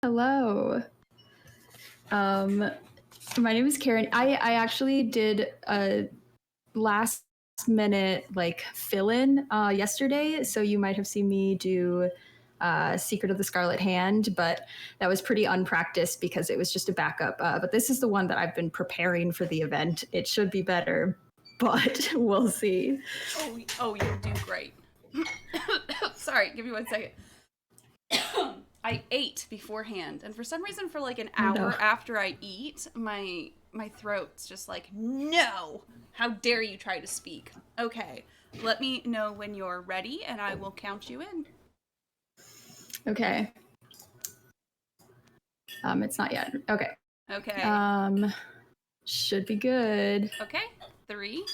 Hello. My name is Karen. I actually did a last minute like fill-in yesterday, so you might have seen me do Secret of the Scarlet Hand, but that was pretty unpracticed because it was just a backup. But this is the one that I've been preparing for the event. It should be better, but we'll see. Oh, you do great. Sorry, give me 1 second. I ate beforehand, and for some reason, for like an hour after I eat, my throat's just like, no! How dare you try to speak? Okay, let me know when you're ready, and I will count you in. Okay. It's not yet. Okay. Okay. Should be good. Okay. 3,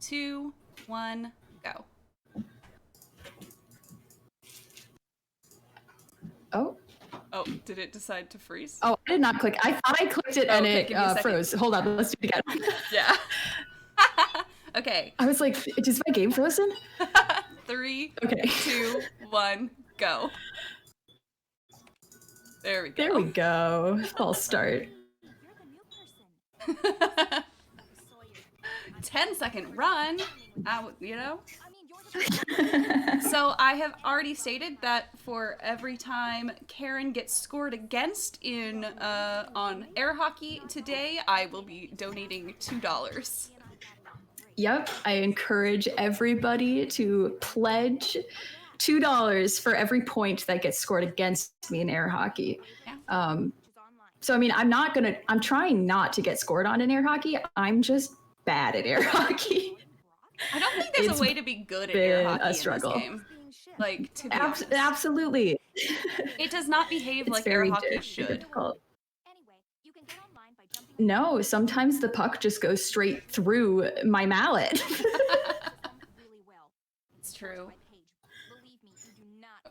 2, 1, go. Oh, did it decide to freeze? Oh, I did not click. I thought I clicked it and it froze. Hold on, let's do it again. Yeah. Okay. I was like, is my game frozen? 3, 2, 1, go. There we go. There we go. False start. 10-second run. You know? So I have already stated that for every time Karen gets scored against in on air hockey today, I will be donating $2. Yep, I encourage everybody to pledge $2 for every point that gets scored against me in air hockey. Yeah. So I mean, I'm trying not to get scored on in air hockey. I'm just bad at air hockey. I don't think there's a way to be good at air hockey a struggle. in this game. Like, to be honest. Absolutely. It does not behave like air hockey should. Difficult. No, sometimes the puck just goes straight through my mallet. It's true.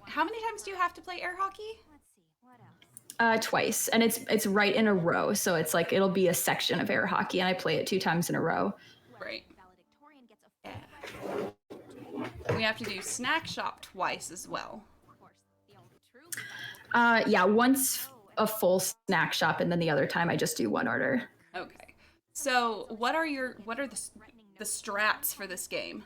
How many times do you have to play air hockey? Twice, and it's right in a row, so it's like it'll be a section of air hockey, and I play it 2 times in a row. Right. Yeah. We have to do snack shop twice as well. Yeah, once a full snack shop, and then the other time I just do 1 order. Okay. So what are the strats for this game?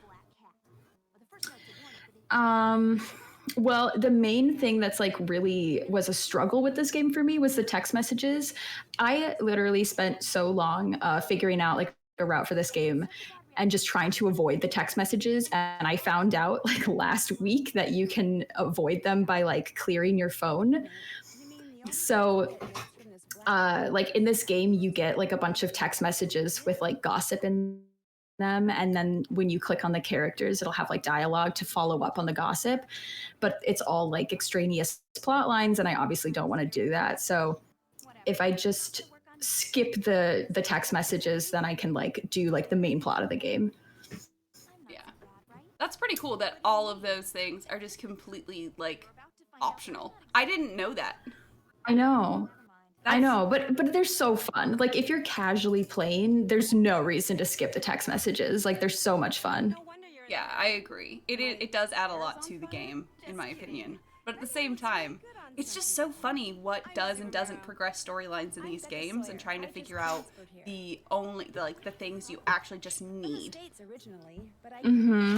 Well, the main thing that's like really was a struggle with this game for me was the text messages. I literally spent so long figuring out like a route for this game and just trying to avoid the text messages. And I found out like last week that you can avoid them by like clearing your phone. So like in this game, you get like a bunch of text messages with like gossip in them, and then when you click on the characters, it'll have like dialogue to follow up on the gossip, but it's all like extraneous plot lines, and I obviously don't want to do that. So if I just skip the text messages, then I can like do like the main plot of the game. Yeah, that's pretty cool that all of those things are just completely like optional. I didn't know that. I know, but they're so fun. Like if you're casually playing, there's no reason to skip the text messages. Like they're so much fun. Yeah, I agree. It does add a lot to the game, in my opinion. But at the same time, it's just so funny what does and doesn't progress storylines in these games, and trying to figure out the things you actually just need. Mm-hmm.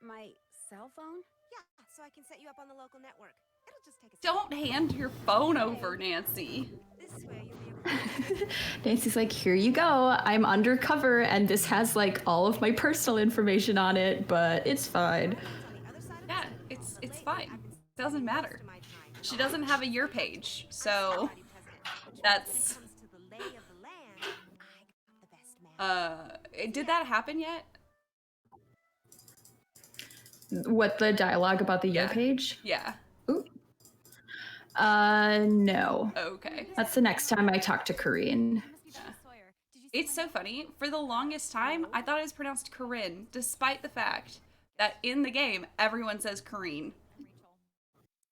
My cell phone? Yeah, so I can set you up on the local network. It'll just take a Don't hand your phone over, Nancy. This way you'll be Nancy's like, here you go. I'm undercover, and this has like all of my personal information on it, but it's fine. Yeah, it's fine. It doesn't matter. She doesn't have a year page, so that's. Did that happen yet? What, the dialogue about the year page? Yeah. Ooh. No. Okay. That's the next time I talk to Corinne. Yeah. It's so funny. For the longest time, I thought it was pronounced Corinne, despite the fact that in the game, everyone says Corinne.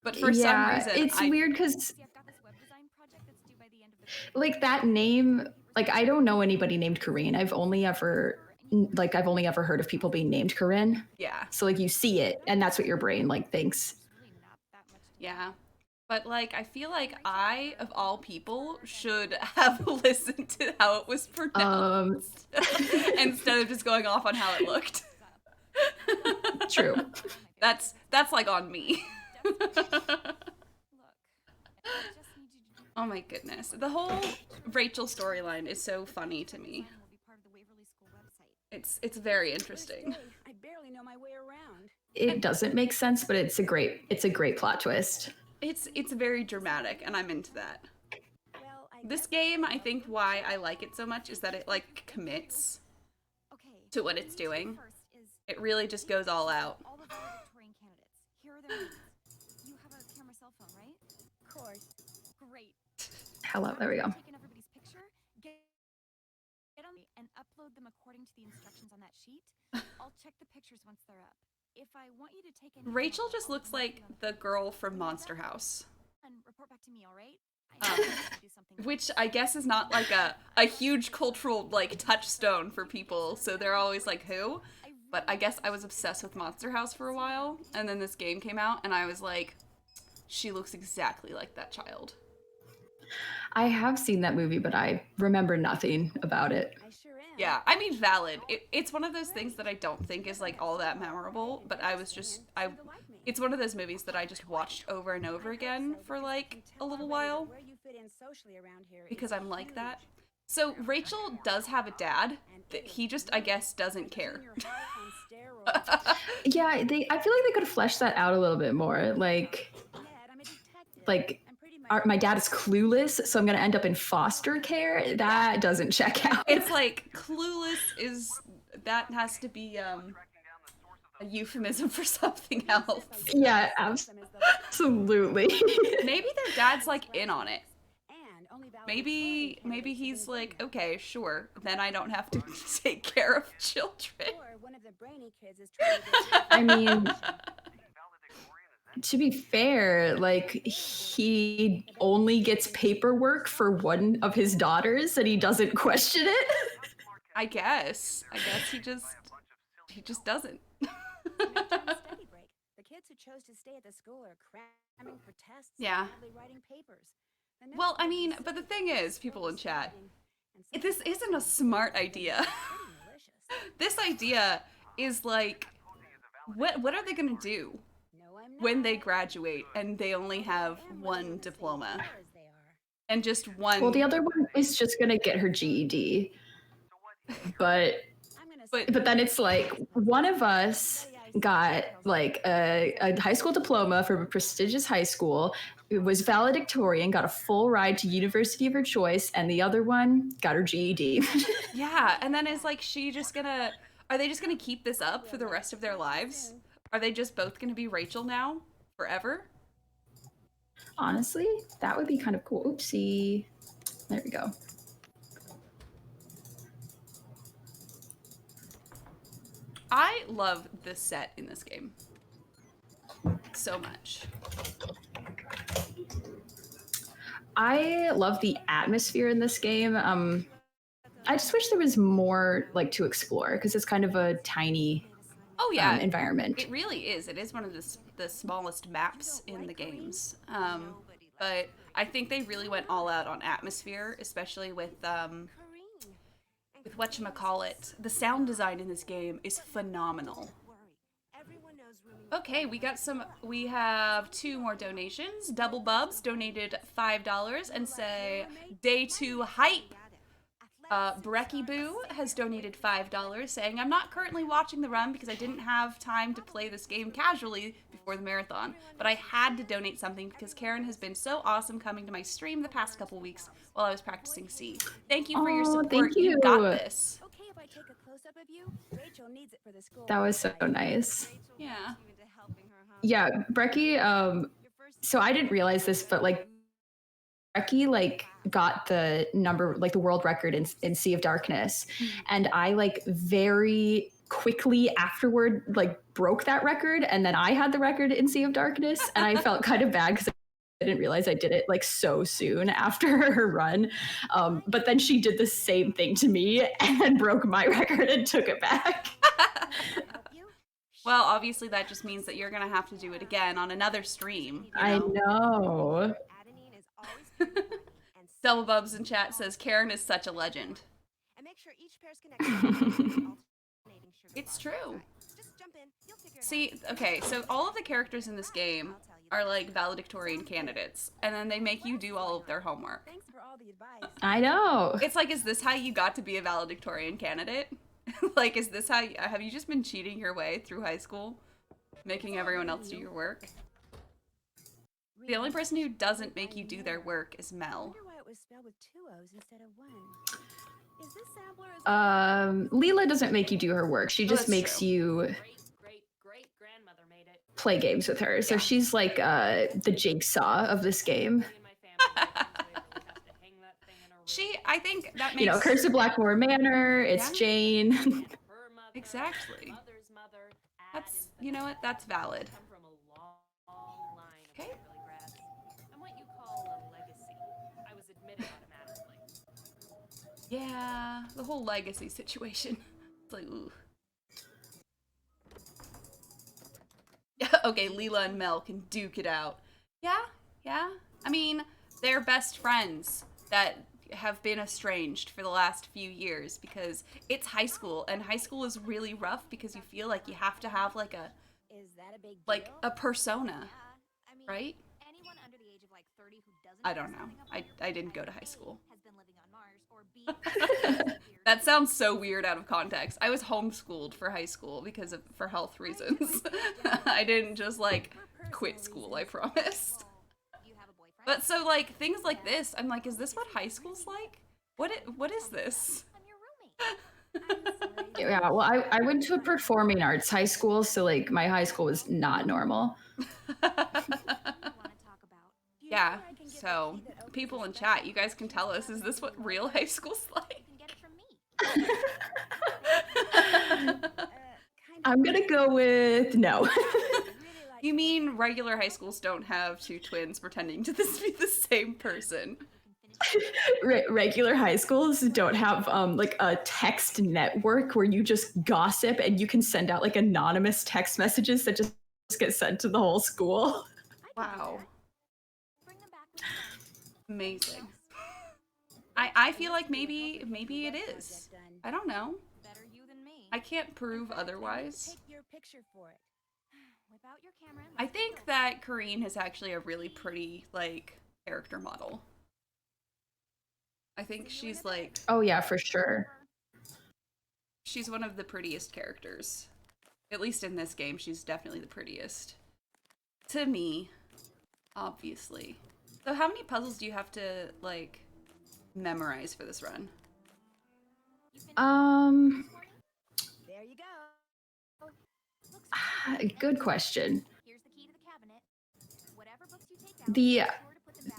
But for some reason, it's weird because like that name, like I don't know anybody named Corinne. I've only ever like I've only ever heard of people being named Corinne. Yeah. So like you see it, and that's what your brain like thinks. Yeah. But like I feel like I, of all people, should have listened to how it was pronounced instead of just going off on how it looked. True. That's like on me. Oh my goodness. The whole Rachel storyline is so funny to me. It's very interesting. I barely know my way around. It doesn't make sense, but it's a great plot twist. It's very dramatic, and I'm into that. Well, This game, I think why I like it so much is that it like commits to what it's doing. It really just goes all out. All the valedictorian candidates. Here are their names. You have a camera cell phone, right? Of course. Great. Hello, there we go. Taking everybody's picture, get them and upload them according to the instructions on that sheet. I'll check the pictures once they're up. If I want you to take any Rachel just looks like the girl from Monster House. and report back to me, all right? Which I guess is not like a huge cultural like touchstone for people, so they're always like, who? But I guess I was obsessed with Monster House for a while, and then this game came out, and I was like, she looks exactly like that child. I have seen that movie, but I remember nothing about it. I sure am. Yeah, I mean, valid. It's one of those things that I don't think is like all that memorable, but it's one of those movies that I just watched over and over again for like a little while because I'm like that. So Rachel does have a dad that he just, I guess, doesn't care. Yeah, I feel like they could have fleshed that out a little bit more. Like my dad is clueless, so I'm gonna end up in foster care. That doesn't check out. It's like clueless that has to be a euphemism for something else. Yeah, absolutely. Maybe their dad's like in on it. Maybe he's like, okay, sure, then I don't have to take care of children. I mean, to be fair, like he only gets paperwork for one of his daughters and he doesn't question it. I guess he just doesn't. Yeah. Well, I mean, but the thing is, people in chat, this isn't a smart idea. This idea is like, what are they gonna do when they graduate and they only have one diploma and just one? Well, the other one is just gonna get her GED, but then it's like one of us got like a high school diploma from a prestigious high school. It was valedictorian, got a full ride to university of her choice, and the other one got her GED. Yeah, and then is like are they just gonna keep this up for the rest of their lives? Are they just both gonna be Rachel now forever? Honestly, that would be kind of cool. Oopsie. There we go. I love this set in this game so much. I love the atmosphere in this game. I just wish there was more like to explore because it's kind of a tiny environment. It really is. It is one of the smallest maps in the games. But I think they really went all out on atmosphere, especially with whatchamacallit. The sound design in this game is phenomenal. Okay, we have 2 more donations. Double Bubs donated $5 and say, Day 2 hype. Brecky Boo has donated $5 saying, I'm not currently watching the run because I didn't have time to play this game casually before the marathon, but I had to donate something because Karen has been so awesome coming to my stream the past couple weeks while I was practicing C. Thank you for your support. Thank you. You got this. That was so nice. Yeah. Yeah, Brecky, so I didn't realize this, but like Brecky like got the number, like the world record in Sea of Darkness, and I like very quickly afterward like broke that record, and then I had the record in Sea of Darkness, and I felt kind of bad because didn't realize I did it like so soon after her run. But then she did the same thing to me and broke my record and took it back. Well, obviously that just means that you're gonna have to do it again on another stream. I know. Double Bubs in chat says Karen is such a legend. It's true. See, okay, so all of the characters in this game are like valedictorian candidates, and then they make you do all of their homework. I know. It's like, is this how you got to be a valedictorian candidate? Like, is this how have you just been cheating your way through high school, making everyone else do your work? The only person who doesn't make you do their work is Mel. Leela doesn't make you do her work. She just makes you play games with her. So she's like the jigsaw of this game. I think that makes... You know, Curse of Blackmore Manor, it's Jane. Exactly. That's, you know what, that's valid. Okay. Yeah, the whole legacy situation. It's like, ooh. Yeah, okay, Leela and Mel can duke it out. Yeah, yeah. I mean, they're best friends that have been estranged for the last few years because it's high school, and high school is really rough because you feel like you have to have like a persona, right? I don't know. I didn't go to high school. That sounds so weird out of context. I was homeschooled for high school for health reasons. I didn't just like quit school, I promise. But so like things like this, I'm like, is this what high school's like? What is this? Yeah, well, I went to a performing arts high school, so like my high school was not normal. Yeah, so people in chat, you guys can tell us, is this what real high school's like? I'm gonna go with no. You mean regular high schools don't have two twins pretending to be the same person? Regular high schools don't have like a text network where you just gossip and you can send out like anonymous text messages that just get sent to the whole school. Wow. Amazing. I feel like maybe it is. I don't know. I can't prove otherwise. I think that Kareen is actually a really pretty like character model. I think she's like... Oh yeah, for sure. She's one of the prettiest characters. At least in this game, she's definitely the prettiest. To me, obviously. So how many puzzles do you have to, like, memorize for this run? There you go. Good question. Here's the key to the cabinet. Whatever books you take out,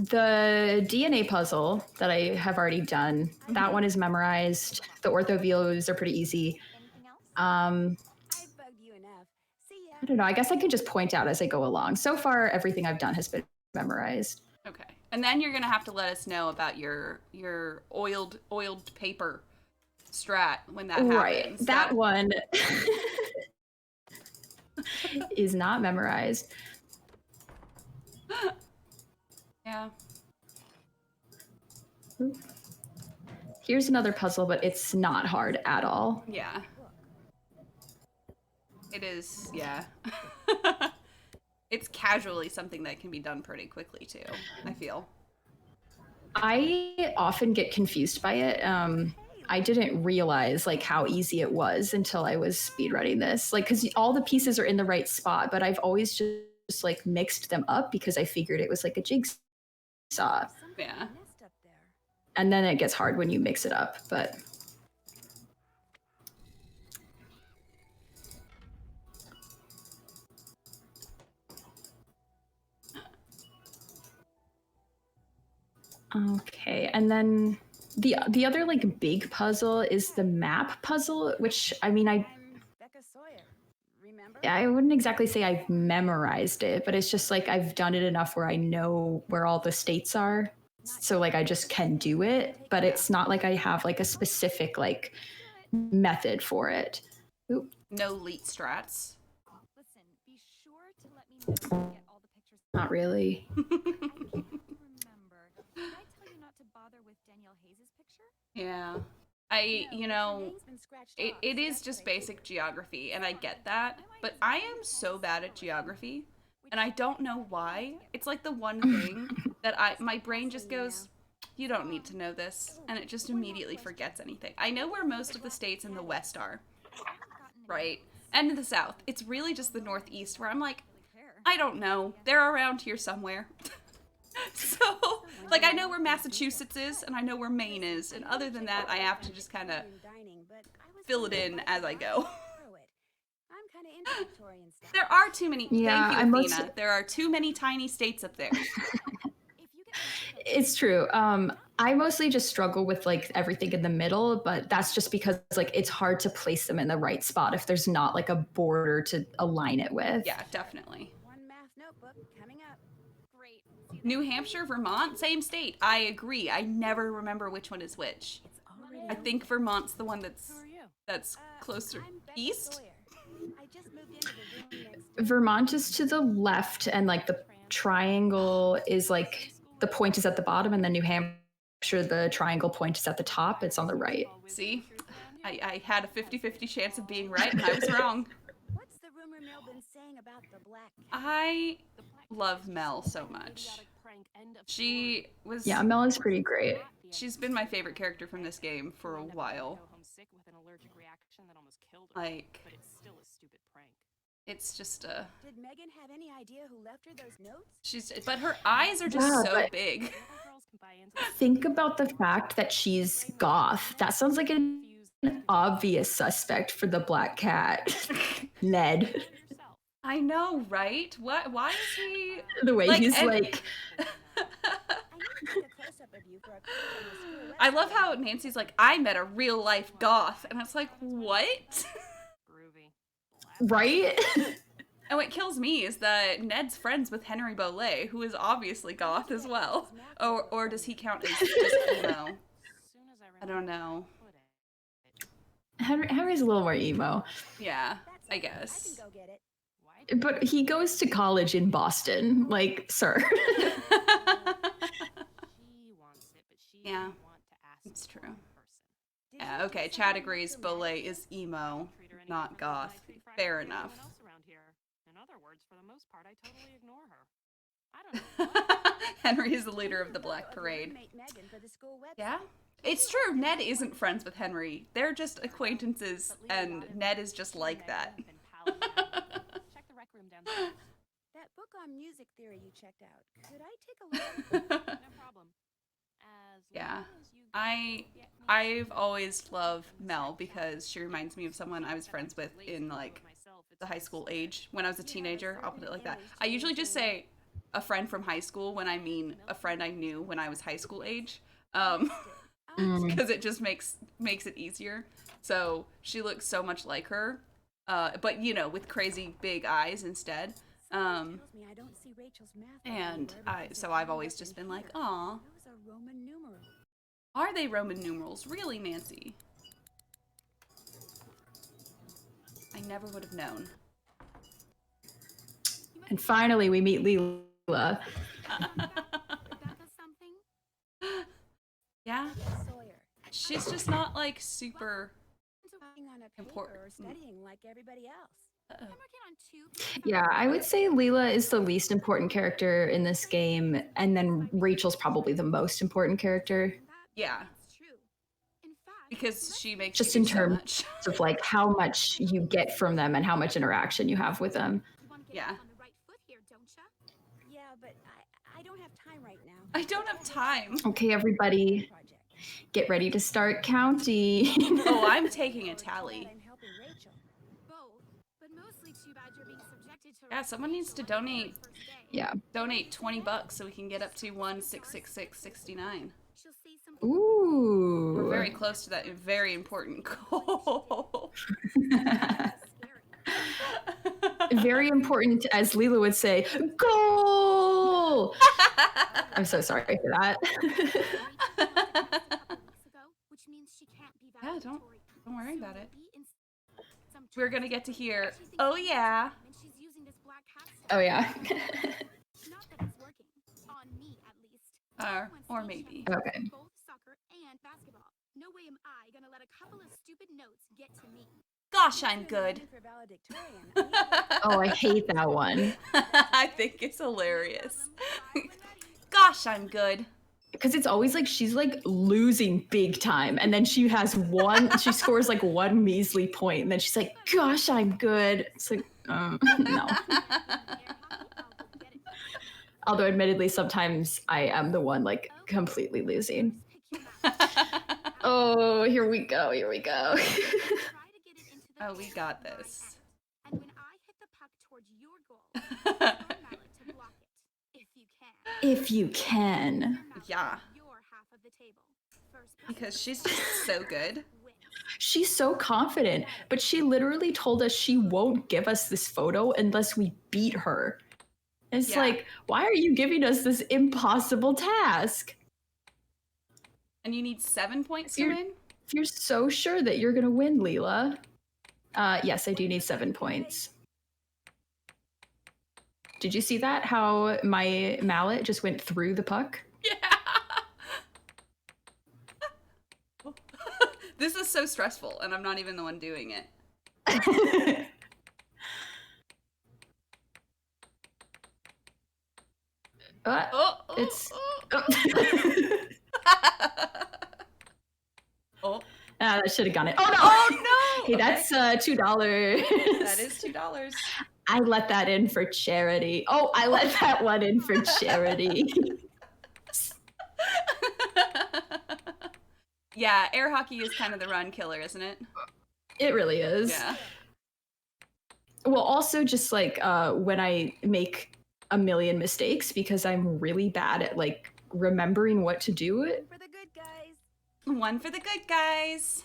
The DNA puzzle that I have already done, that one is memorized. The ortho views are pretty easy. I don't know. I guess I could just point out as I go along. So far, everything I've done has been memorized. Okay, and then you're gonna have to let us know about your oiled paper strat when that happens. Right, that one is not memorized. Yeah. Here's another puzzle, but it's not hard at all. Yeah. It is, yeah. It's casually something that can be done pretty quickly too, I feel. I often get confused by it. I didn't realize like how easy it was until I was speedrunning this. Like, because all the pieces are in the right spot, but I've always just like mixed them up because I figured it was like a jigsaw. Yeah. And then it gets hard when you mix it up, but... Okay, and then the other like big puzzle is the map puzzle, which I mean Becca Sawyer. Remember? I wouldn't exactly say I've memorized it, but it's just like I've done it enough where I know where all the states are. So like I just can do it, but it's not like I have like a specific like method for it. Oop. No leet strats. Listen, be sure to let me know when you get all the pictures. Not really. I can't remember. Did I tell you not to bother with Danielle Hayes' picture? Yeah. It is just basic geography, and I get that, but I am so bad at geography, and I don't know why. It's like the one thing that my brain just goes, you don't need to know this, and it just immediately forgets anything. I know where most of the states in the West are, right? And in the South. It's really just the Northeast where I'm like, I don't know. They're around here somewhere. So, like, I know where Massachusetts is, and I know where Maine is, and other than that, I have to just kind of fill it in as I go. There are too many. Yeah, Thank you, Athena. There are too many tiny states up there. It's true. I mostly just struggle with like everything in the middle, but that's just because like it's hard to place them in the right spot if there's not like a border to align it with. Yeah, definitely. One math notebook coming up. Great. New Hampshire, Vermont, same state. I agree. I never remember which one is which. I think Vermont's the one that's closer east. Vermont is to the left, and like the triangle is like the point is at the bottom, and then New Hampshire, the triangle point is at the top. It's on the right. See, I had a 50-50 chance of being right, and I was wrong. What's the rumor mill been saying about the black cat? I love Mel so much. She was... Yeah, Mel is pretty great. She's been my favorite character from this game for a while. Like, it's just a... Did Megan have any idea who left her those notes? But her eyes are just so big. Think about the fact that she's goth. That sounds like an obvious suspect for the black cat. Ned. I know, right? What? Why is he... The way he's like... I love how Nancy's like, I met a real life goth. And it's like, what? Right? And what kills me is that Ned's friends with Henry Bolet, who is obviously goth as well. Or does he count as just emo? I don't know. Henry's a little more emo. Yeah, I guess. But he goes to college in Boston, like, sir. Yeah, it's true. Yeah, okay, Chad agrees Bolet is emo, not goth. Fair enough. Henry is the leader of the Black Parade. Yeah? It's true, Ned isn't friends with Henry. They're just acquaintances, and Ned is just like that. That book on music theory you checked out, could I take a look? No problem. Yeah. I've always loved Mel because she reminds me of someone I was friends with in, like, the high school age. When I was a teenager, I'll put it like that. I usually just say a friend from high school when I mean a friend I knew when I was high school age. Because it just makes it easier. So she looks so much like her, but you know, with crazy big eyes instead. And so I've always just been like, aw. Are they Roman numerals? Really, Nancy? I never would have known. And finally, we meet Leela. Yeah? She's just not, like, super important. Yeah, I would say Leela is the least important character in this game, and then Rachel's probably the most important character. Yeah. Because she makes just in terms of like how much you get from them and how much interaction you have with them. Yeah. Yeah, but I don't have time right now. I don't have time. Okay, everybody, get ready to start counting. Oh, I'm taking a tally. Yeah, someone needs to donate. Yeah. Donate $20 so we can get up to 1,666.69. Ooh. We're very close to that very important goal. very important, as Leela would say, goal! I'm so sorry for that. Yeah, don't worry about it. We're gonna get to hear, oh yeah. Oh yeah. Or maybe. Okay. No way am I gonna let a couple of stupid notes get to me. Gosh, I'm good. Oh, I hate that one. I think it's hilarious. Gosh, I'm good. Because it's always like she's like losing big time, and then she scores like one measly point, and then she's like, gosh, I'm good. It's like, no. Although admittedly, sometimes I am the one like completely losing. Oh, here we go. Oh, we got this. And when I hit the puck towards your goal, use your mallet to block it, if you can. Yeah. Your half of the table. Because she's just so good. She's so confident, but she literally told us she won't give us this photo unless we beat her. It's like, why are you giving us this impossible task? And you need 7 points to win? If you're so sure that you're going to win, Leela. Yes, I do need 7 points. Did you see that? How my mallet just went through the puck? Yeah. This is so stressful, and I'm not even the one doing it. That should have gone in. Oh no! Oh no! Hey, that's $2. That is $2. I let that in for charity. Oh, I let that one in for charity. Yeah, air hockey is kind of the run killer, isn't it? It really is. Yeah. Well, also just like when I make a million mistakes because I'm really bad at like remembering what to do. For the good guys. One for the good guys.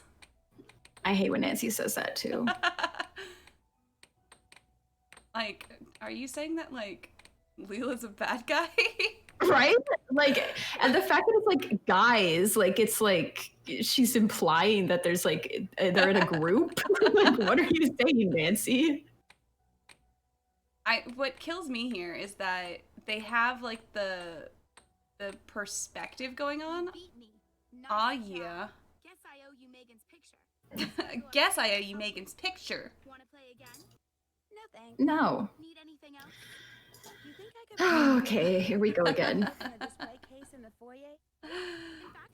I hate when Nancy says that too. Like, are you saying that like Leela's a bad guy? Right? Like, and the fact that it's like guys, like it's like she's implying that there's like they're in a group. Like, what are you saying, Nancy? What kills me here is that they have like the perspective going on. Ah, yeah. Guess I owe you Megan's picture. Guess I owe you Megan's picture. Want to play again? No thanks. No. Need anything else? You think I could Okay, here we go again. display case in the foyer?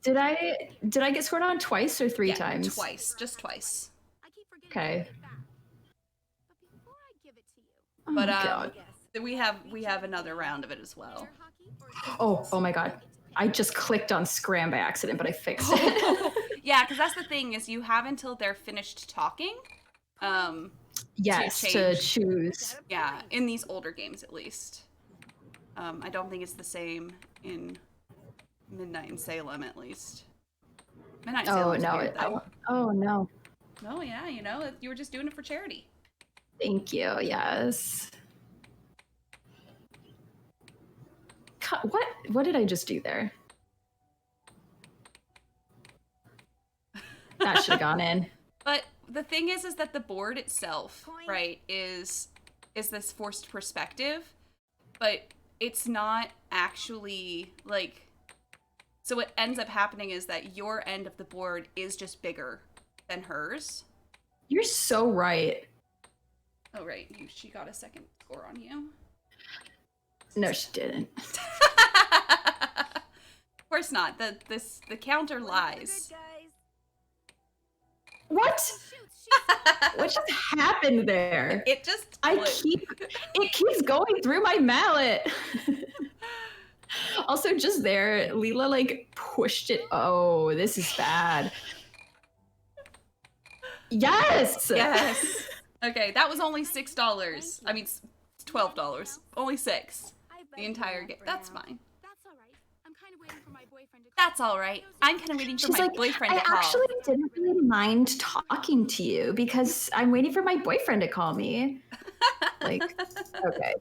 Did I get scored on twice or three times? Twice, just twice. I keep forgetting Okay. to give it back. But before I give it to you, Oh But my God. we have another round of it as well. air hockey or Oh my God. I just clicked on scram by accident, but I fixed it. Yeah, because that's the thing is you have until they're finished talking. Yes, to choose. Yeah, in these older games at least. I don't think it's the same in Midnight in Salem at least. Midnight in Salem is a weird thing. Oh no. Oh yeah, you know, you were just doing it for charity. Thank you. Yes. What did I just do there? That should have gone in. But the thing is that the board itself, right, is this forced perspective, but it's not actually like. So what ends up happening is that your end of the board is just bigger than hers. You're so right. Oh right, she got a second score on you. No, she didn't. Of course not. The counter lies. What? What just happened there? It just It keeps going through my mallet. Also, just there, Leela like pushed it. Oh, this is bad. Yes. Yes. Okay, that was only $6. I mean, $12. Only $6. The entire game. That's fine. That's all right. I'm kind of waiting for my boyfriend to call. That's all right. I'm kind of waiting for She's my like, boyfriend I to call. actually didn't really mind talking to you because I'm waiting for my boyfriend to call me. Like, okay.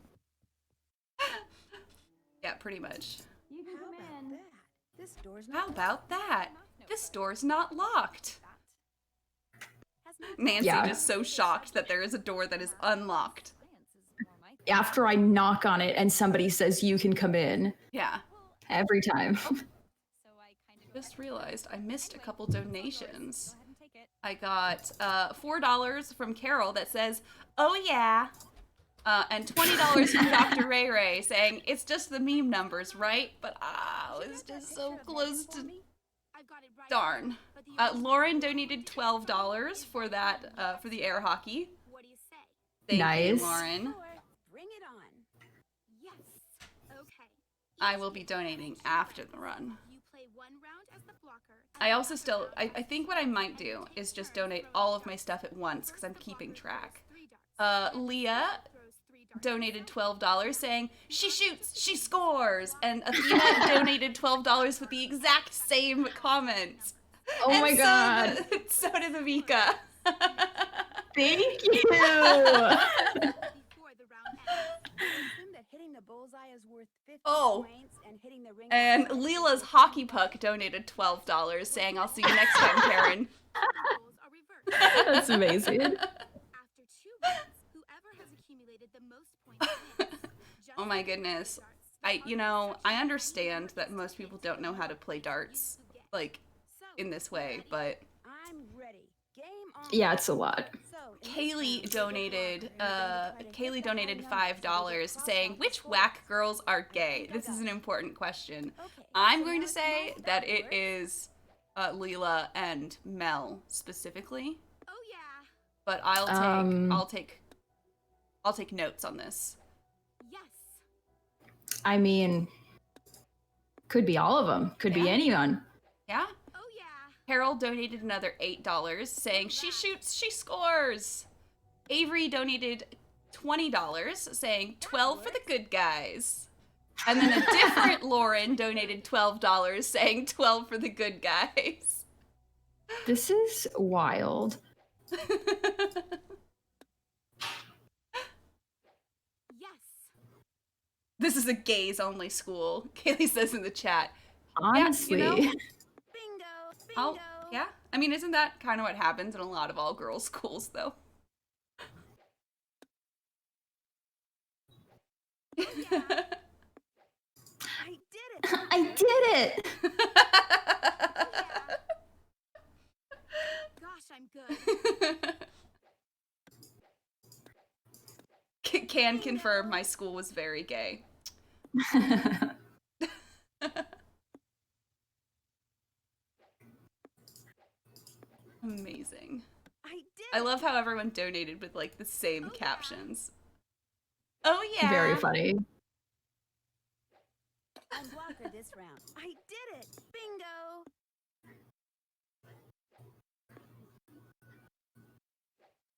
Yeah, pretty much. You can come in. This door's How about that? This door's not locked. Has no Nancy Yeah. just so shocked that there is a door that is unlocked. science is more my thing. After I knock on it and somebody says you can come in Yeah. every time. So I kind of Just realized I missed a couple donations. Go ahead and take it. I got $4 from Carol that says, "Oh yeah," and $20 from Dr. Ray Ray saying, "It's just the meme numbers, right?" But I was just so close to. I've got it right. Darn. But the Lauren donated $12 for that for the air hockey. what do you say? Thank Nice. you, Lauren. Sure. Bring it on. Yes. Okay. I will be donating after the run. You play one round as the blocker. I also still, I think what I might do is just donate all of my stuff at once because I'm keeping track. Leah donated $12 saying, "She shoots, she scores," and Athena donated $12 with the exact same comment. Oh And my god. So did Amika. Thank you. Before the round ends. Assume that hitting the bullseye is worth 50 Oh. points and hitting the ring. And Leela's hockey puck donated $12 saying, "I'll see you next time, Karen." Roles are reversed. That's amazing. After 2 rounds, whoever has accumulated the most points wins. Just Oh my like goodness. darts. I understand that most people don't know how to play darts, like, So, in this way, but I'm ready. Game on. Yeah, it's a lot. So, in this Kaylee round, donated, you're going to try to Kaylee hit the donated high number so $5 we get saying, crossed "Which off the whack score." girls are gay?" This is an important question. Okay, I'm so going to now say most that it works. is Leela and Mel specifically, Oh yeah. but I'll take notes on this. Yes. I mean, could be all of them. Could be Yeah. anyone. Yeah? Oh yeah. Carol donated another $8 saying, "She shoots, she scores." Avery donated $20 saying, "12 for the good guys." And then a different Lauren donated $12 saying, "12 for the good guys." This is wild. Yes. This is a gays only school, Kaylee says in the chat. Honestly. Yeah, you know, Bingo. I'll, Bingo. yeah. I mean, isn't that kind of what happens in a lot of all girls schools, though? Yeah. I did it. I did it. Gosh, I'm good. Can confirm my school was very gay. Amazing. I did I it. love how everyone donated with like the same captions. Oh yeah. Very funny. I'm blocker this round. I did it. Bingo.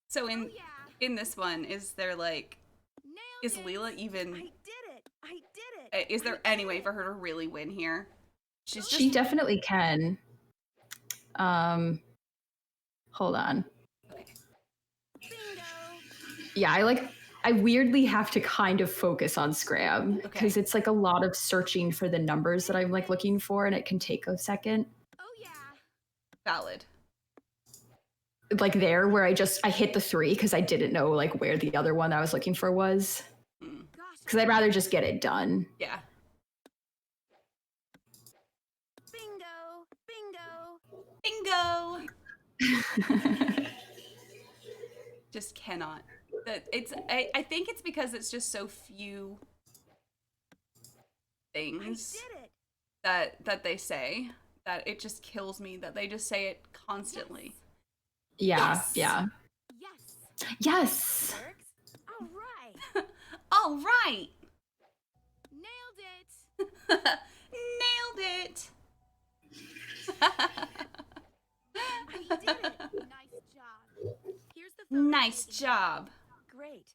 So Oh in yeah. in this one, is there like, Nailed is it. Leela I even? did it. I did it. Is there I any did way it. for her to really win here? She's just She definitely can. Hold on. Bingo. Yeah, I weirdly have to kind of focus on Scram because Okay. it's like a lot of searching for the numbers that I'm like looking for, and it can take a second. Oh yeah. valid. Like there where I hit the 3 because I didn't know like where the other one I was looking for was. Hmm. Gosh. Because I'd rather just get it done. Yeah. Bingo. Bingo. Just cannot. I think it's because it's just so few things I did it. that they say that it just kills me that they just say it constantly. Yeah, Yes. yeah. Yes. Yes. Works. All right. All right. Nailed it. Nailed it. I did it. Nice job. Here's the photo Nice taken. job. Great.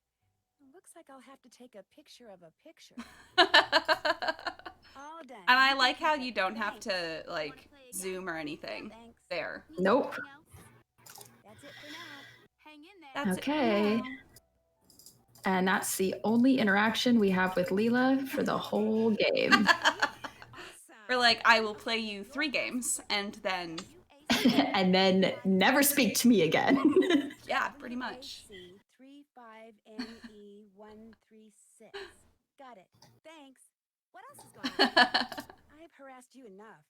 Looks like I'll have to take a picture of a picture. And All done. I like how you don't have Thanks. to like zoom or anything. Thanks. There. Need Nope. anything else? That's it for now. Hang in there. That's Okay. it. And that's the only interaction we have with Leela for the whole game. Or like, I will play you 3 games, and then... and then never speak to me again. Yeah, pretty much. 35NE136. Got it. Thanks. What else is going on? I've harassed you enough.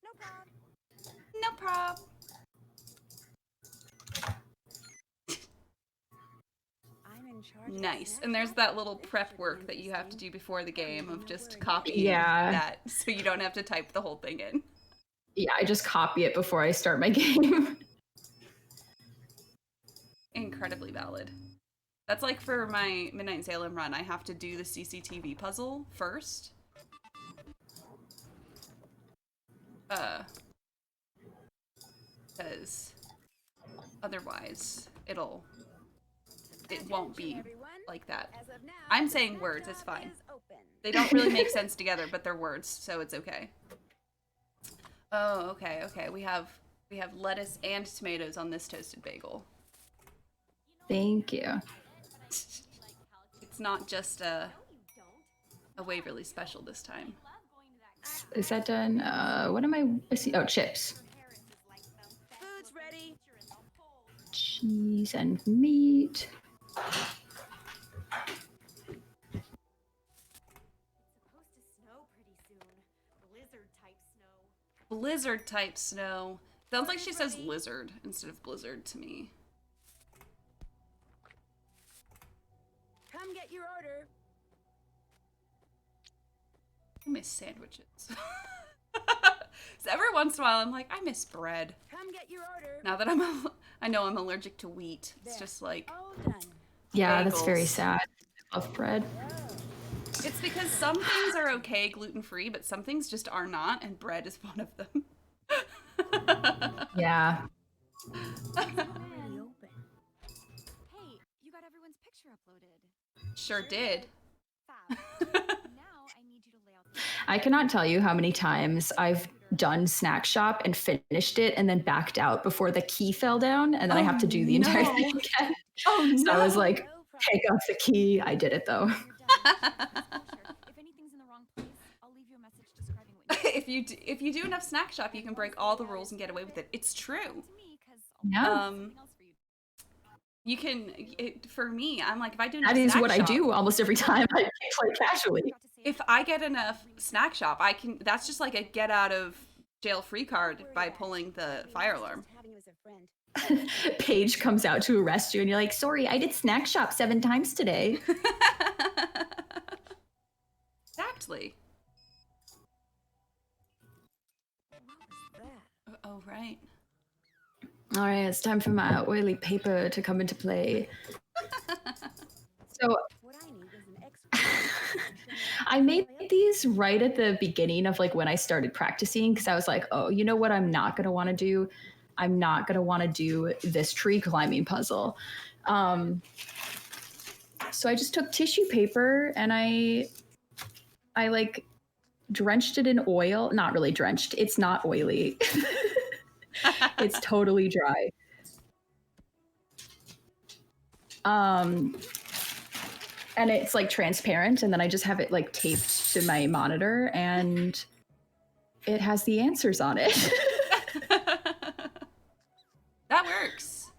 No problem. No prob. I'm in charge. Nice. And there's that little prep work that you have to do before the game of just copying Yeah. that so you don't have to type the whole thing in. Yeah, I just copy it before I start my game. Incredibly valid. That's like for my Midnight in Salem run, I have to do the CCTV puzzle first. Because otherwise it won't be like that. I'm saying words, it's fine. They don't really make sense together, but they're words, so it's okay. Oh, okay. We have lettuce and tomatoes on this toasted bagel. Thank you. It's not just a Waverly special this time. Is that done? What am I see? Oh, chips. Food's ready. Cheese and meat. It's supposed to snow pretty soon. Blizzard-type snow. Blizzard-type snow. Sounds like she says lizard instead of blizzard to me. Come get your order. I miss sandwiches. So every once in a while, I'm like, I miss bread. Come get your order. Now that I know I'm allergic to wheat. It's just like, All done. Yeah, that's very bagels. sad. I love bread. It's because some things are okay gluten-free, but some things just are not, and bread is one of them. Yeah. Already open. Hey, you got everyone's picture uploaded. Sure did. Fab. Now I need you to lay out the I cannot tell you how many times I've done Snack Shop and finished it and then backed out before the key fell down, and then I have to do the entire no. thing again. Oh no! So I was like, take off the key. I did it though. You're done. If anything's in the wrong place, I'll leave you a message describing what you if you do enough Snack Shop, you can break all the rules and get away with it. It's true. to me, 'cause I'll Yeah. find something else for you. You can. For me, I'm like, if I do enough That is Snack what I Shop, do almost every time I play casually. Forgot to say if I get enough Snack Shop, I can. That's just like a get out of jail free card by pulling the fire alarm. Just having you as a friend. Paige comes out to arrest you, and you're like, sorry, I did Snack Shop 7 times today. Exactly. What was that? Oh right. All right, it's time for my oily paper to come into play. So What I need is an extra. I made these right at the beginning of like when I started practicing because I was like, oh, you know what I'm not going to want to do? I'm not going to want to do this tree climbing puzzle. So I just took tissue paper and I like drenched it in oil. Not really drenched. It's not oily. It's totally dry. And it's like transparent, and then I just have it like taped to my monitor, and it has the answers on it. That works.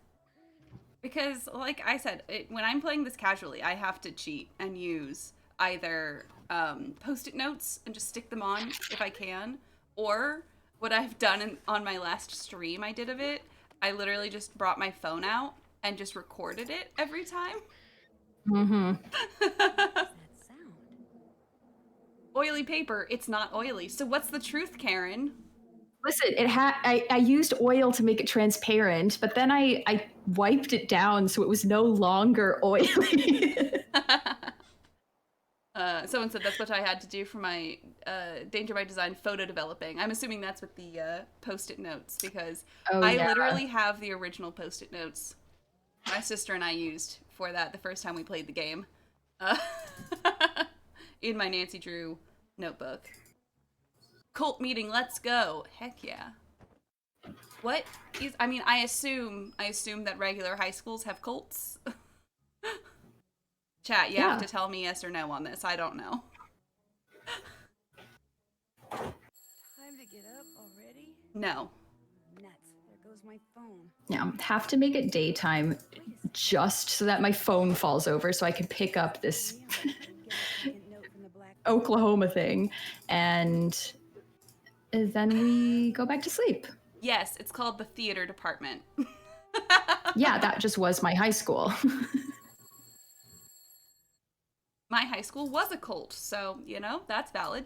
Because, like I said, when I'm playing this casually, I have to cheat and use either post-it notes and just stick them on if I can, or what I've done on my last stream I did of it, I literally just brought my phone out and just recorded it every time. Mm-hmm. That sound. Oily paper, it's not oily. So what's the truth, Karen? Listen, I used oil to make it transparent, but then I wiped it down so it was no longer oily. Someone said that's what I had to do for my Danger by Design photo developing. I'm assuming that's with the post-it notes, because I literally have the original post-it notes my sister and I used for that the first time we played the game in my Nancy Drew notebook. Cult meeting, let's go. Heck yeah. What is, I mean, I assume that regular high schools have cults. Chat, you have to tell me yes or no on this. I don't know. Time to get up already? No. Nuts. There goes my phone. Yeah, have to make it daytime just so that my phone falls over so I can pick up this Oklahoma thing, and then we go back to sleep. Yes, it's called the theater department. Yeah, that just was my high school. My high school was a cult, so, you know, that's valid.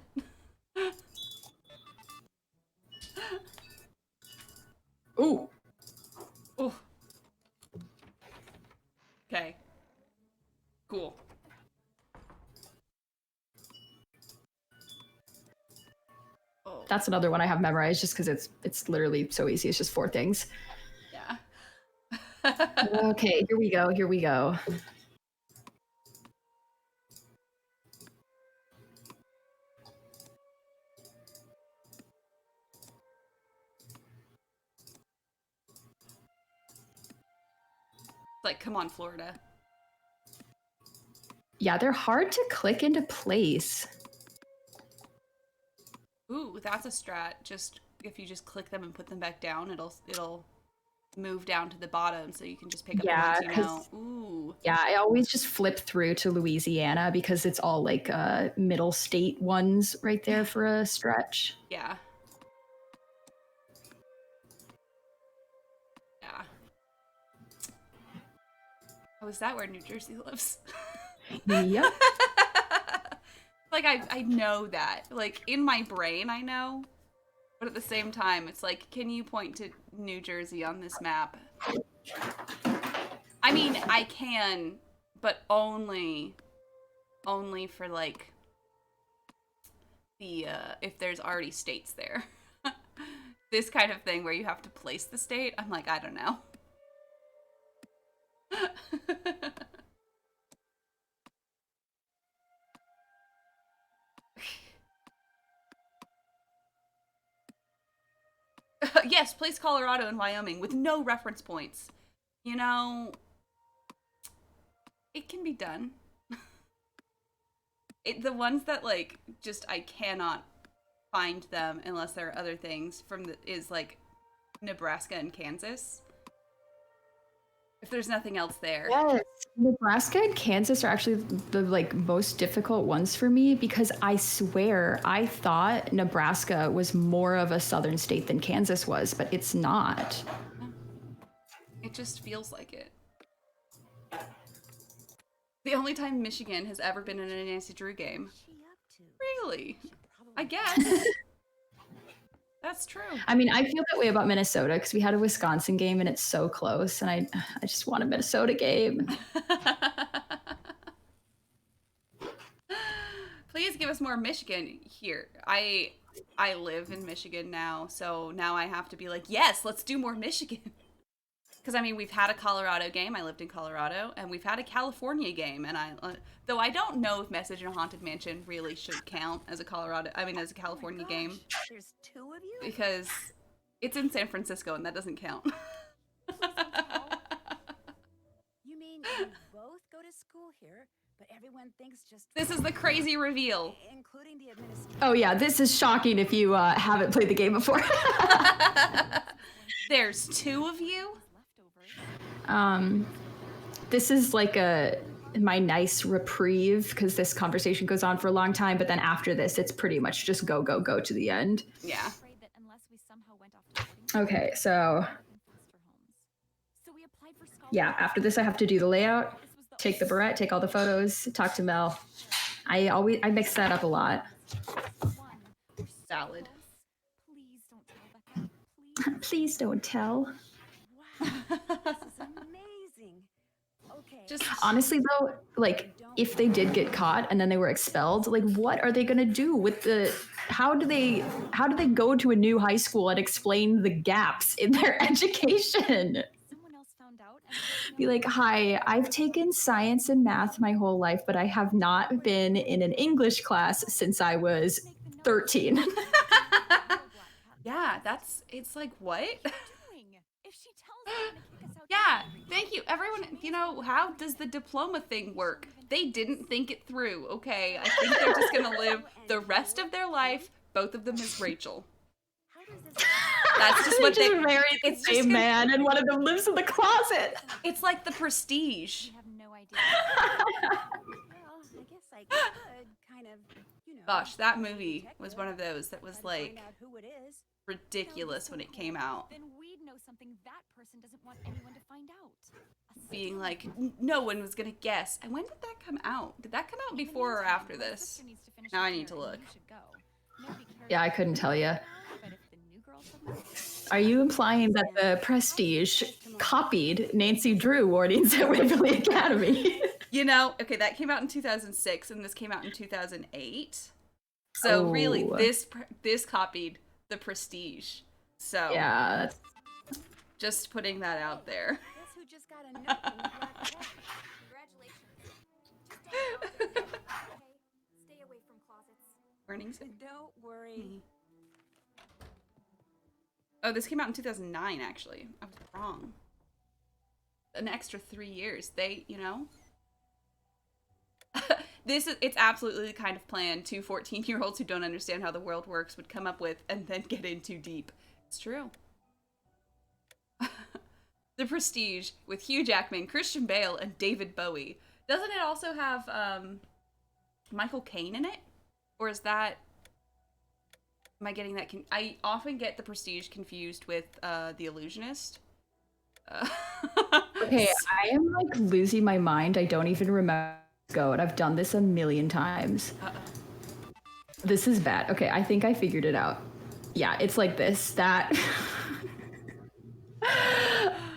Ooh. Ooh. Okay. Cool. Oh. That's another one I have memorized just because it's literally so easy. It's just 4 things. Yeah. Okay, here we go. Here we go. Like, come on, Florida. Yeah, they're hard to click into place. Ooh, that's a strat. Just if you just click them and put them back down, it'll move down to the bottom, so you can just pick up the ones you know. Ooh. Yeah, I always just flip through to Louisiana because it's all like middle state ones right there for a stretch. Yeah. Yeah. Oh, is that where New Jersey lives? Yep. Like, I know that. Like, in my brain, I know. But at the same time, it's like, can you point to New Jersey on this map? I mean, I can, but only for, like, the, if there's already states there. This kind of thing where you have to place the state, I'm like, I don't know. Yes, place Colorado and Wyoming with no reference points. You know, it can be done. The ones that, like, just I cannot find them unless there are other things is like Nebraska and Kansas. If there's nothing else there. Yes. Nebraska and Kansas are actually the like most difficult ones for me because I swear I thought Nebraska was more of a southern state than Kansas was, but it's not. It just feels like it. The only time Michigan has ever been in a Nancy Drew game. Really? I guess. That's true. I mean, I feel that way about Minnesota because we had a Wisconsin game and it's so close, and I just want a Minnesota game. Please give us more Michigan here. I live in Michigan now, so now I have to be like, yes, let's do more Michigan. Because, I mean, we've had a Colorado game. I lived in Colorado. And we've had a California game. And though I don't know if Message in a Haunted Mansion really should count as a as a California game. There's 2 of you? Because it's in San Francisco and that doesn't count. You mean you both go to school here, but everyone thinks just... This is the crazy reveal. Including the administration. Oh yeah, this is shocking if you haven't played the game before. There's 2 of you? This is like my nice reprieve because this conversation goes on for a long time, but then after this, it's pretty much just go to the end. Yeah. Okay, so yeah, after this, I have to do the layout, take the barrette, take all the photos, talk to Mel. I mix that up a lot. Salad. Please don't tell. Wow, this is amazing. Okay. Just honestly though, like if they did get caught and then they were expelled, like what are they gonna do with how do they go to a new high school and explain the gaps in their education? Be like, hi, I've taken science and math my whole life, but I have not been in an English class since I was 13. Yeah, it's like, what? If she tells me to kick us out Yeah, thank you. Everyone, you know, how does the diploma thing work? They didn't think it through, okay? I think they're just gonna live the rest of their life, both of them as Rachel. How does this That's just what they... married the it's just same gonna- man, and one of them lives in the closet. It's like the Prestige. I have no idea. well, I guess I could kind of, you know. Gosh, that movie was one of those that was try to like find out who it is. ridiculous when it came out. Then we'd know something that person doesn't want anyone to find out. A Being secret. like, no one was gonna guess. And when did that come out? Did that come out In the before or meantime, after my this? sister needs to finish Now her I need to dinner, and look. you should go. Nobody cares Yeah, I about couldn't you tell you. now, but if the new girl took Are you implying that the Prestige copied Nancy Drew warnings at Waverly Academy? You know, okay, that came out in 2006 and this came out in 2008. So really, Oh. this copied the Prestige. So Yeah, that's just putting that out there. Guess who just got a note from the Black Cat? Congratulations. Just hang out there now, okay? Stay away from closets. Warnings. Don't worry. Oh, this came out in 2009, actually. I was wrong. An extra 3 years. They, you know? It's absolutely the kind of plan 2 14-year-olds who don't understand how the world works would come up with and then get in too deep. It's true. The Prestige with Hugh Jackman, Christian Bale, and David Bowie. Doesn't it also have Michael Caine in it? Or is that... Am I getting that? I often get the Prestige confused with The Illusionist. okay. I am like losing my mind. I don't even remember. Go, and I've done this a million times. This is bad. Okay, I think I figured it out. Yeah, it's like this. That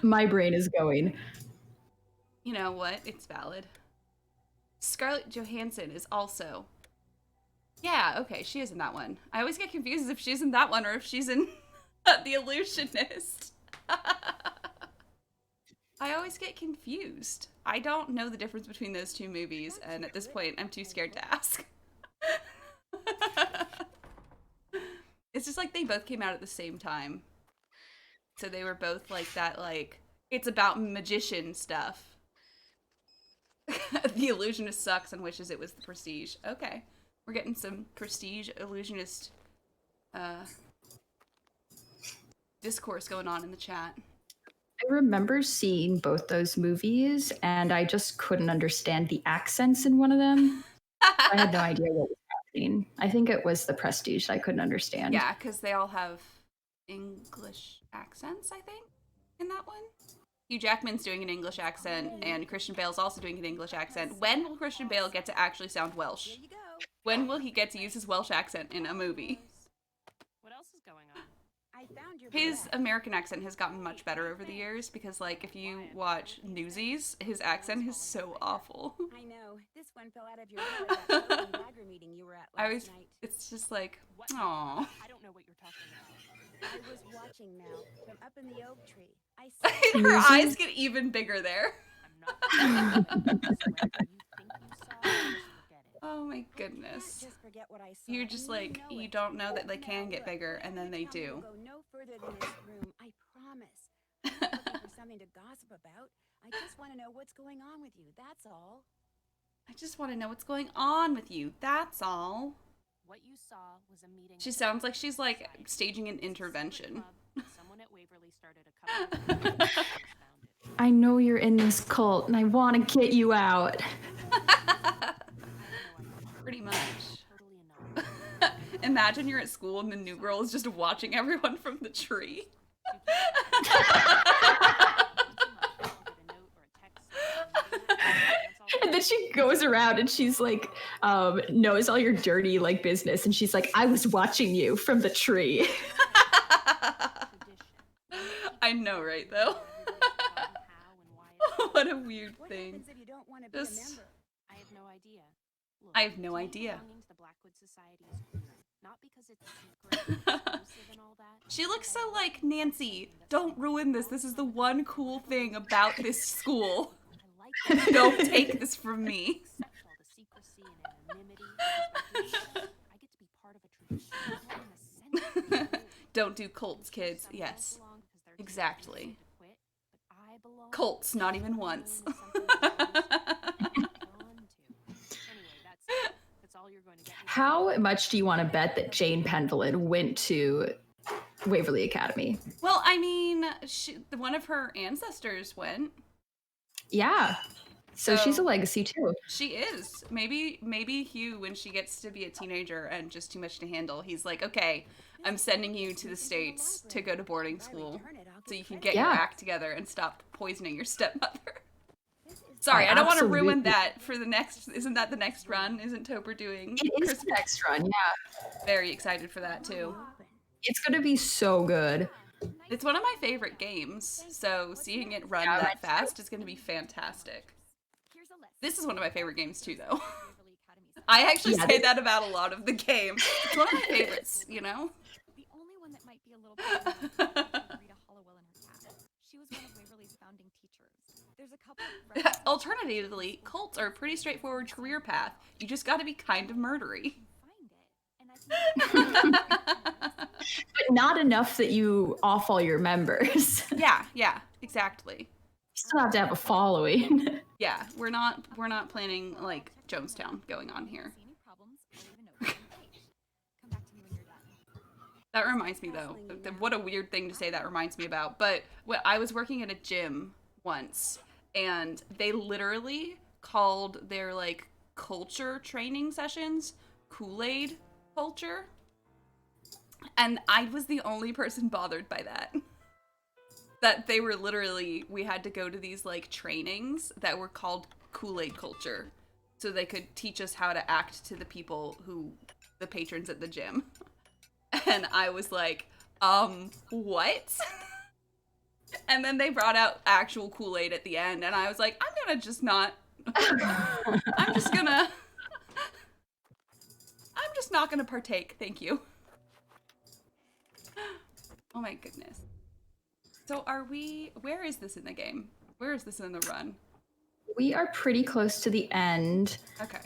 my brain is going. You know what? It's valid. Scarlett Johansson is also... Yeah, okay, she is in that one. I always get confused if she's in that one or if she's in The Illusionist. I always get confused. I don't know the difference between those two movies, and at this point, I'm too scared to ask. It's just like they both came out at the same time. So they were both like that, like, it's about magician stuff. The Illusionist sucks and wishes it was The Prestige. Okay. We're getting some Prestige Illusionist discourse going on in the chat. I remember seeing both those movies, and I just couldn't understand the accents in one of them. I had no idea what was happening. I think it was The Prestige I couldn't understand. Yeah, because they all have English accents, I think, in that one. Hugh Jackman's doing an English accent, and Christian Bale's also doing an English accent. When will Christian Bale get to actually sound Welsh? There you go. When will he get to use his Welsh accent in a movie? What else is going on? I found your His breath. American accent has gotten much better over the years, because, like, if you watch Newsies, his accent is so awful. I know. This one fell out of your head at that Cohen Dagger meeting you were at I last always, night. it's just like, What? aww. I don't know what you're talking about. I was watching Mel from up in the oak tree. I saw Her Newsies? eyes get even bigger there. I'm not. Whatever you think you saw, just forget it. Oh my I can't goodness. just forget what I saw, You're and just you like, know you it. don't know that they can Now, get look, bigger, and then they Tom do. will go no further than this room. I promise. I'm not looking for something to gossip about. I just want to know what's going on with you. That's all. I just want to know what's going on with you. That's all. What you saw was a meeting. She of sounds like she's like society. staging an It's a secret intervention. club someone at Waverly started a couple of years ago and founded. I know you're in this cult, and I want to get you out. I have no idea. Pretty much. Totally anonymous. Imagine you're at school and the new girl is just watching everyone from the tree. And then she goes around and she's like, knows all your dirty like business, and she's like, I was watching you from the tree. I know, right, though? What a weird What thing. happens if you don't want to be Just- a member? I have no idea. Look, I have no to me, idea. belonging to the Blackwood Society is cool. Not because it's secret, exclusive, and all that. She looks so like, Nancy, don't ruin this. This is the one cool thing about this school. I like that. Don't take this from me. Accept all the secrecy and anonymity. because I get to be part of a tradition that's more than a century old. Don't do cults, kids. Some guys Yes. belong 'cause they're too Exactly. exclusive to quit, but I belong Colts, not even once. How much do you want to bet that Jane Penvillin went to Waverly Academy? Well, I mean, one of her ancestors went. Yeah. So she's a legacy too. She is. Maybe Hugh, when she gets to be a teenager and just too much to handle, he's like, okay, I'm sending you to the States to go to boarding school so you can get your act together and stop poisoning your stepmother. Sorry, I don't want to ruin that for the next. Isn't that the next run? Isn't Topher doing? It is the next run, yeah. Very excited for that too. It's gonna be so good. It's one of my favorite games, so seeing it run that fast is gonna be fantastic. This is one of my favorite games too, though. I actually say that about a lot of the games. It's one of my favorites, you know? The only one that might be a little bit Rita Hollowell and her cat. She was one of Waverly's founding teachers. There's a couple of Alternatively, cults are a pretty straightforward career path. You just gotta be kind of murdery. But not enough that you off all your members. Yeah, exactly. You still have to have a following. Yeah, we're not planning like Jonestown going on here. That reminds me though, what a weird thing to say that reminds me about, but I was working at a gym once and they literally called their like culture training sessions Kool-Aid culture. And I was the only person bothered by that. That they were literally, we had to go to these like trainings that were called Kool-Aid culture. So they could teach us how to act to the people the patrons at the gym. And I was like, what? And then they brought out actual Kool-Aid at the end. And I was like, I'm just not gonna partake, thank you. Oh my goodness. So where is this in the game? Where is this in the run? We are pretty close to the end. Okay.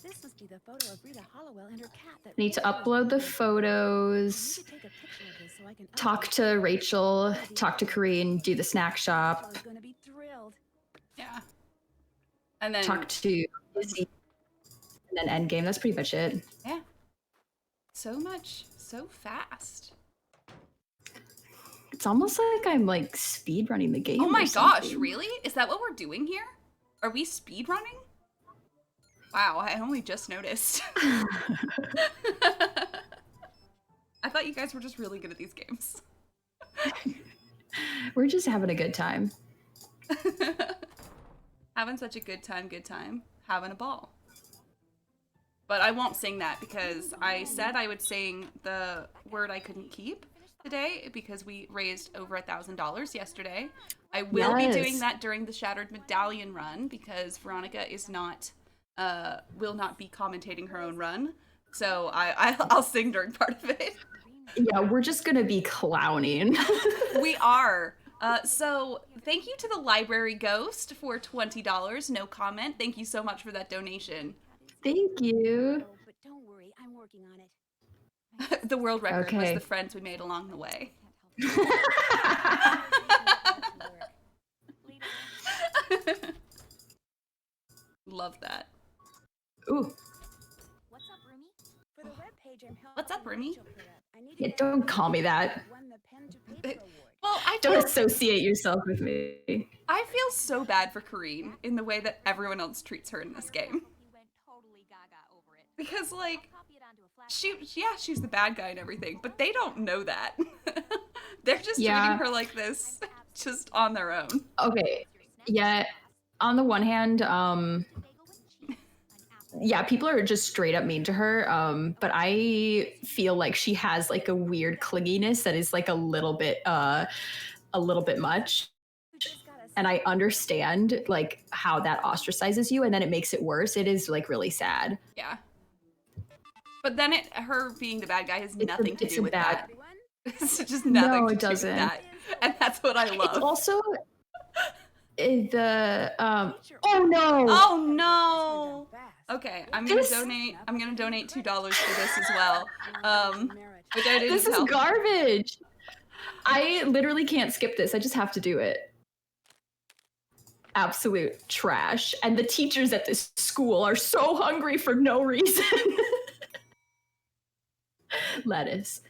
This must be the photo of Rita Hollowell and her cat that Need to upload the photos, talk to Rachel, talk to Corinne, do the snack shop. Gonna be thrilled. Yeah. And then talk to Izzy, and then endgame. That's pretty much it. Yeah. So much, so fast. It's almost like I'm like speed running the game. Oh my gosh, really? Is that what we're doing here? Are we speed running? Wow, I only just noticed. I thought you guys were just really good at these games. We're just having a good time. Having such a good time, having a ball. But I won't sing that because I said I would sing the word I couldn't keep today because we raised over $1,000 yesterday. I will be doing that during the Shattered Medallion run because Veronica is not, will not be commentating her own run. So I'll sing during part of it. Yeah, we're just gonna be clowning. We are. So thank you to the Library Ghost for $20. No comment. Thank you so much for that donation. Thank you. Oh, but don't worry, I'm working on it. The world record was the friends we made along the way. Love that. Ooh. What's up, Rumi? For the webpage I'm helping What's up, Rumi? Yeah, don't call me that. won the Pen to Paper award. Well, Don't associate yourself with me. I feel so bad for Corinne in the way that everyone else treats her in this game. He went totally gaga over it. Because, like, Copy it onto a flash. she's the bad guy and everything, but they don't know that. They're just treating her like this, just on their own. Okay. Yeah. On the one hand, yeah, people are just straight up mean to her. But I feel like she has like a weird clinginess that is like a little bit much. And I understand like how that ostracizes you, and then it makes it worse. It is like really sad. Yeah. But then her being the bad guy has nothing to do with that. It's just nothing to do with that. And that's what I love. It's also the oh no. Oh no. Okay, I'm gonna donate $2 for this as well. Which I didn't This is garbage. I literally can't skip this. I just have to do it. absolute trash. And the teachers at this school are so hungry for no reason. Lettuce,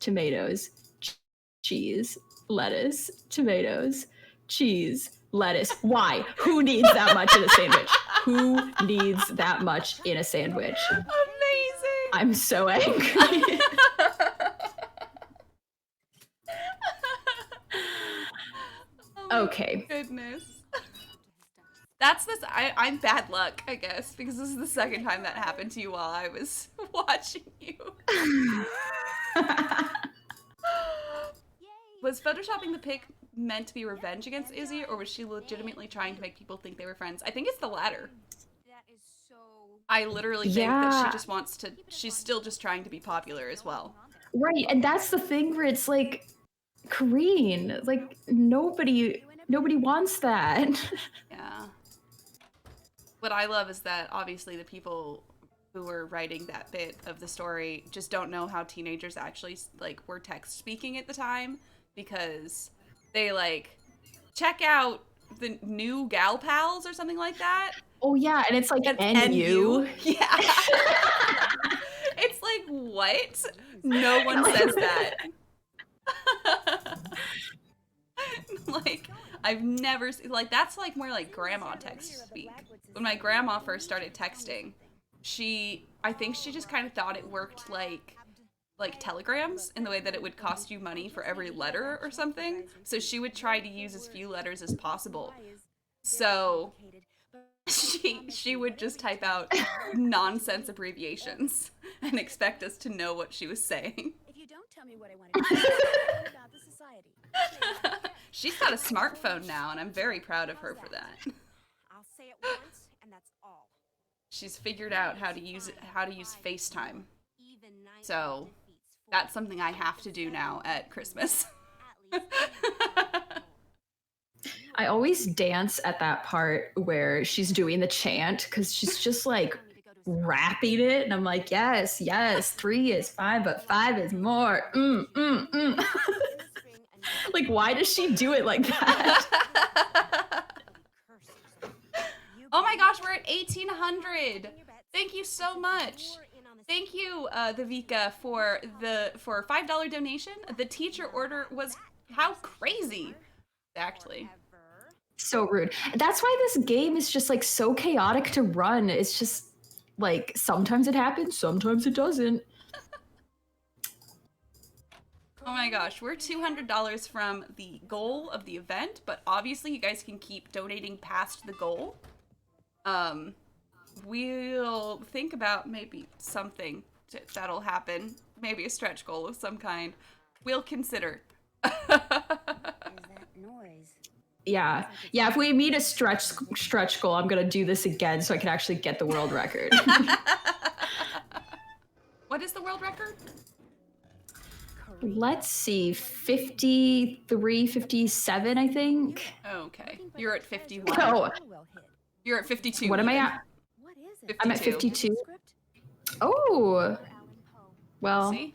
tomatoes, cheese, lettuce, tomatoes, cheese, lettuce. Why? Who needs that much in a sandwich? Who needs that much in a sandwich? Amazing. I'm so angry. Okay. Goodness. That's this. I'm bad luck, I guess, because this is the second time that happened to you while I was watching you. Was photoshopping the pic meant to be revenge against Izzy, or was she legitimately trying to make people think they were friends? I think it's the latter. That is so. I literally think that she just wants to. She's still just trying to be popular as well. Right, and that's the thing where it's like, Kareen, like nobody wants that. Yeah. What I love is that obviously the people who were writing that bit of the story just don't know how teenagers actually like were text speaking at the time, because they like check out the new gal pals or something like that. Oh yeah, and it's like NU. Yeah. It's like, what? No one says that. Like, I've never seen, like, that's like more like grandma text speak. When my grandma first started texting, I think she just kind of thought it worked like telegrams, in the way that it would cost you money for every letter or something. So she would try to use as few letters as possible. So she would just type out nonsense abbreviations and expect us to know what she was saying. If you don't tell me what I want to know about the society. She's got a smartphone now, and I'm very proud of her for that. I'll say it once, and that's all. She's figured out how to use FaceTime. So that's something I have to do now at Christmas. I always dance at that part where she's doing the chant, because she's just like rapping it, and I'm like, yes, 3 is fine, but 5 is more. Like, why does she do it like that? Oh my gosh, we're at 1800. Thank you so much. Thank you, the Vika, for a $5 donation. The teacher order was how crazy, actually. So rude. That's why this game is just like so chaotic to run. It's just like sometimes it happens, sometimes it doesn't. Oh my gosh, we're $200 from the goal of the event, but obviously you guys can keep donating past the goal. We'll think about maybe something that'll happen, maybe a stretch goal of some kind. We'll consider. Yeah, if we meet a stretch goal, I'm gonna do this again so I can actually get the world record. What is the world record? Let's see, 53, 57, I think. Okay, you're at 51. Oh, you're at 52. What am I at? 52. I'm at 52. Oh, well, See?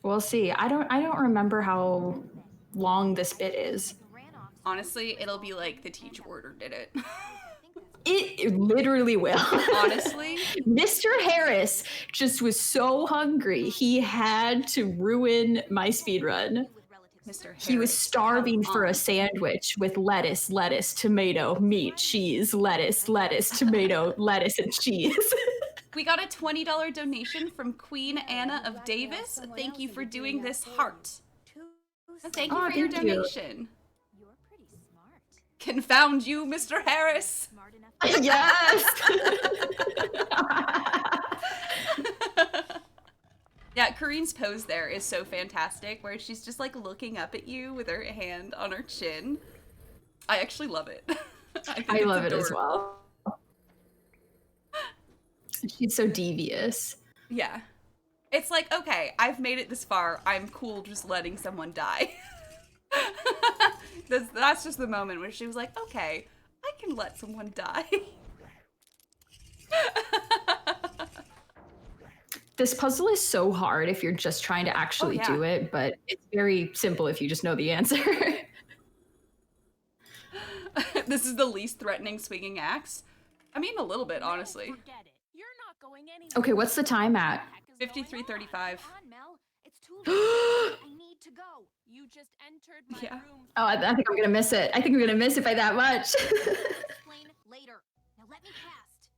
we'll see. I don't remember how long this bit is. Honestly, it'll be like the teacher ordered it. It literally will. Honestly? Mr. Harris just was so hungry, he had to ruin my speedrun. Mr. Harris, He was starving for a sandwich with lettuce, tomato, meat, cheese, lettuce, tomato, lettuce, and cheese. We got a $20 donation from Queen Anna of Davis. Thank you for doing this heart. Thank you for your donation. You're pretty smart. Confound you, Mr. Harris. Smart enough. Yes. Yeah, Kareen's pose there is so fantastic, where she's just like looking up at you with her hand on her chin. I actually love it. I love it as well. She's so devious. Yeah. It's like, okay, I've made it this far. I'm cool just letting someone die. That's just the moment where she was like, okay, I can let someone die. This puzzle is so hard if you're just trying to actually do it, but it's very simple if you just know the answer. the least threatening swinging axe? I mean, a little bit, honestly. Forget it. You're not going anywhere. Okay, what's the time at? What the heck is going 53:35. on? Come on, Mel. It's too late. I need to go. You just entered my Yeah. room. Oh, I think I'm gonna miss it. I think I'm gonna miss it by that much. Explain later. Now let me cast.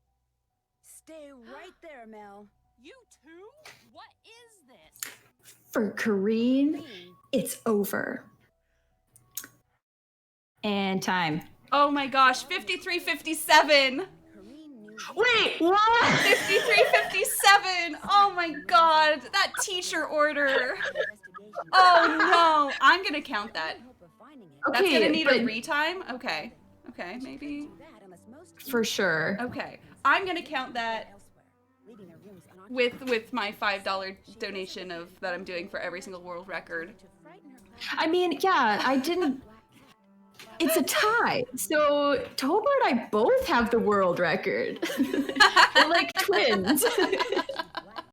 Stay right there, Mel. You too? What is this? For Kareen, Green. it's over. And time. Oh my gosh, 53:57. Kareen knew Wait, what? 53:57. Oh my god, that teacher order. investigation. Oh no, I'm gonna count that. Hope of finding it. Okay, That's gonna need a but- retime? Okay. Okay, maybe. Do that unless most For sure. Okay. I'm gonna count that elsewhere, leaving their rooms unoccupied. with my $5 donation of that I'm doing for every single world record. To frighten her I mean, yeah, I didn't. It's a tie. So Tolbert and I both have the world record. We're like twins.